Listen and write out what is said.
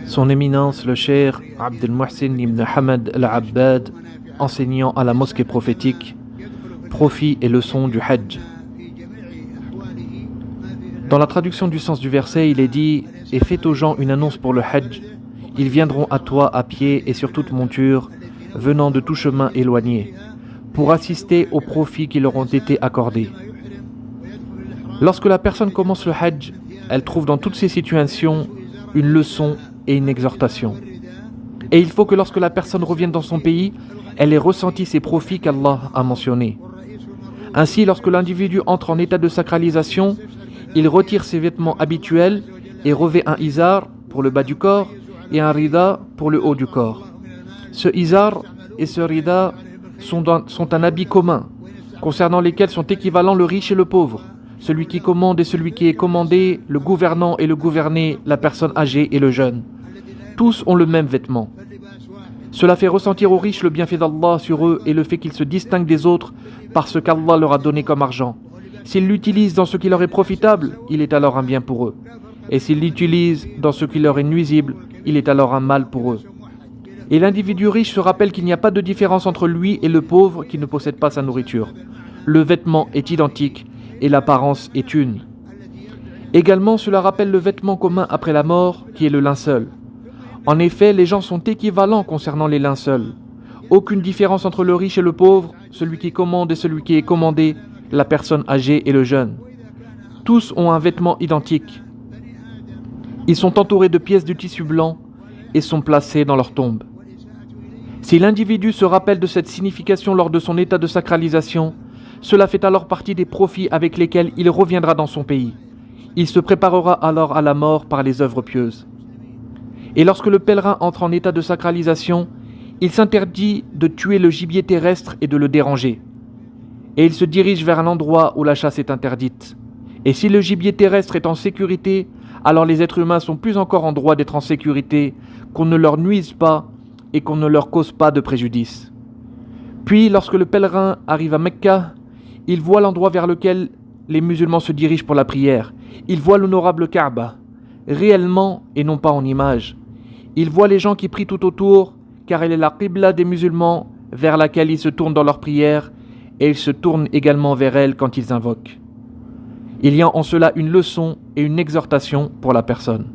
Son Éminence le Cheikh Abdel Mohsin ibn Hamad al-Abbad, enseignant à la mosquée prophétique, profit et leçons du Hajj. Dans la traduction du sens du verset, il est dit « Et faites aux gens une annonce pour le Hajj, ils viendront à toi à pied et sur toute monture, venant de tout chemin éloigné, pour assister aux profits qui leur ont été accordés. » Lorsque la personne commence le Hajj, elle trouve dans toutes ces situations une leçon et une exhortation. Et il faut que lorsque la personne revienne dans son pays, elle ait ressenti ces profits qu'Allah a mentionnés. Ainsi, lorsque l'individu entre en état de sacralisation, il retire ses vêtements habituels et revêt un izar pour le bas du corps et un rida pour le haut du corps. Ce izar et ce rida sont un habit commun, concernant lesquels sont équivalents le riche et le pauvre, celui qui commande et celui qui est commandé, le gouvernant et le gouverné, la personne âgée et le jeune. Tous ont le même vêtement. Cela fait ressentir aux riches le bienfait d'Allah sur eux et le fait qu'ils se distinguent des autres par ce qu'Allah leur a donné comme argent. S'ils l'utilisent dans ce qui leur est profitable, il est alors un bien pour eux. Et s'ils l'utilisent dans ce qui leur est nuisible, il est alors un mal pour eux. Et l'individu riche se rappelle qu'il n'y a pas de différence entre lui et le pauvre qui ne possède pas sa nourriture. Le vêtement est identique et l'apparence est une. Également, cela rappelle le vêtement commun après la mort, qui est le linceul. En effet, les gens sont équivalents concernant les linceuls. Aucune différence entre le riche et le pauvre, celui qui commande et celui qui est commandé, la personne âgée et le jeune. Tous ont un vêtement identique. Ils sont entourés de pièces de tissu blanc et sont placés dans leur tombe. Si l'individu se rappelle de cette signification lors de son état de sacralisation, cela fait alors partie des profits avec lesquels il reviendra dans son pays. Il se préparera alors à la mort par les œuvres pieuses. Et lorsque le pèlerin entre en état de sacralisation, il s'interdit de tuer le gibier terrestre et de le déranger. Et il se dirige vers un endroit où la chasse est interdite. Et si le gibier terrestre est en sécurité, alors les êtres humains sont plus encore en droit d'être en sécurité, qu'on ne leur nuise pas et qu'on ne leur cause pas de préjudice. Puis, lorsque le pèlerin arrive à Mecca, il voit l'endroit vers lequel les musulmans se dirigent pour la prière. Il voit l'honorable Kaaba, réellement et non pas en image. Il voit les gens qui prient tout autour, car elle est la qibla des musulmans vers laquelle ils se tournent dans leur prière, et ils se tournent également vers elle quand ils invoquent. Il y a en cela une leçon et une exhortation pour la personne.